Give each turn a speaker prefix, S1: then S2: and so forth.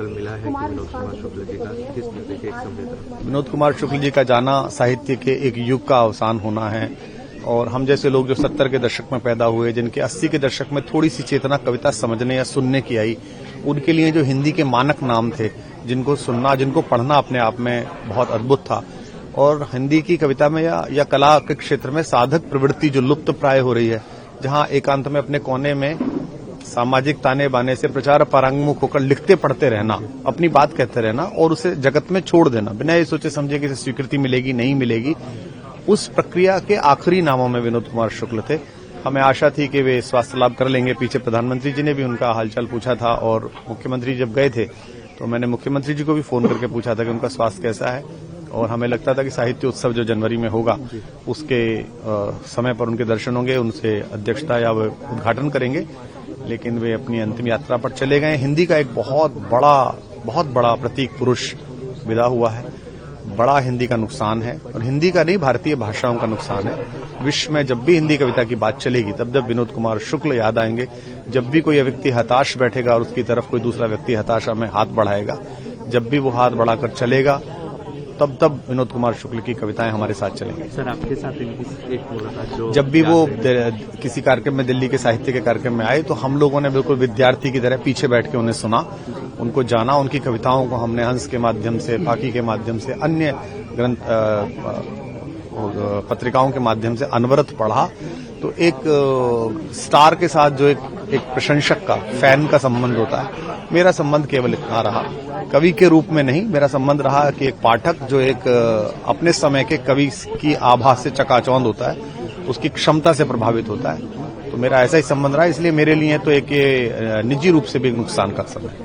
S1: कल मिला है कि विनोद कुमार शुक्ल जी का किस तरह के संवेदन।
S2: विनोद कुमार शुक्ल जी का जाना साहित्य के एक युग का अवसान होना है और हम जैसे लोग जो 70 के दशक में पैदा हुए, जिनके 80 के दशक में थोड़ी सी चेतना कविता समझने या सुनने की आई, उनके लिए जो हिंदी के मानक नाम थे, जिनको सुनना, जिनको पढ़ना अपने आप में बहुत अद्भुत था। और हिंदी की कविता में या कला के क्षेत्र में साधक प्रवृत्ति जो लुप्त प्राय हो रही है, जहां एकांत में अपने कोने में सामाजिक ताने बाने से प्रचार परांगमुख होकर लिखते पढ़ते रहना, अपनी बात कहते रहना और उसे जगत में छोड़ देना बिना ये सोचे समझे कि इसे स्वीकृति मिलेगी नहीं मिलेगी, उस प्रक्रिया के आखिरी नामों में विनोद कुमार शुक्ल थे। हमें आशा थी कि वे स्वास्थ्य लाभ कर लेंगे। पीछे प्रधानमंत्री जी ने भी उनका हालचाल पूछा था और मुख्यमंत्री जब गए थे तो मैंने मुख्यमंत्री जी को भी फोन करके पूछा था कि उनका स्वास्थ्य कैसा है और हमें लगता था कि साहित्य उत्सव जो जनवरी में होगा उसके समय पर उनके दर्शन होंगे, उनसे अध्यक्षता या वे उद्घाटन करेंगे, लेकिन वे अपनी अंतिम यात्रा पर चले गए। हिंदी का एक बहुत बड़ा प्रतीक पुरुष विदा हुआ है। बड़ा हिंदी का नुकसान है और हिंदी का नहीं, भारतीय भाषाओं का नुकसान है। विश्व में जब भी हिंदी कविता की बात चलेगी तब जब विनोद कुमार शुक्ल याद आएंगे, जब भी कोई व्यक्ति हताश बैठेगा और उसकी तरफ कोई दूसरा व्यक्ति हताशा में हाथ बढ़ाएगा, जब भी वो हाथ बढ़ाकर चलेगा तब विनोद कुमार शुक्ल की कविताएं हमारे साथ चलेंगी।
S1: सर, आपके साथ इनकी एक मुलाकात जो
S2: जब भी वो किसी कार्यक्रम में, दिल्ली के साहित्य के कार्यक्रम में आए तो हम लोगों ने बिल्कुल विद्यार्थी की तरह पीछे बैठ के उन्हें सुना, उनको जाना, उनकी कविताओं को हमने हंस के माध्यम से, फाकी के माध्यम से, अन्य ग्रंथ पत्रिकाओं के माध्यम से अनवरत पढ़ा। तो एक स्टार के साथ जो एक प्रशंसक का, फैन का संबंध होता है, मेरा संबंध केवल इतना रहा, कवि के रूप में नहीं। मेरा संबंध रहा कि एक पाठक जो एक अपने समय के कवि की आभा से चकाचौंध होता है, उसकी क्षमता से प्रभावित होता है। तो मेरा ऐसा ही संबंध रहा, इसलिए मेरे लिए तो एक निजी रूप से भी नुकसान का समय है।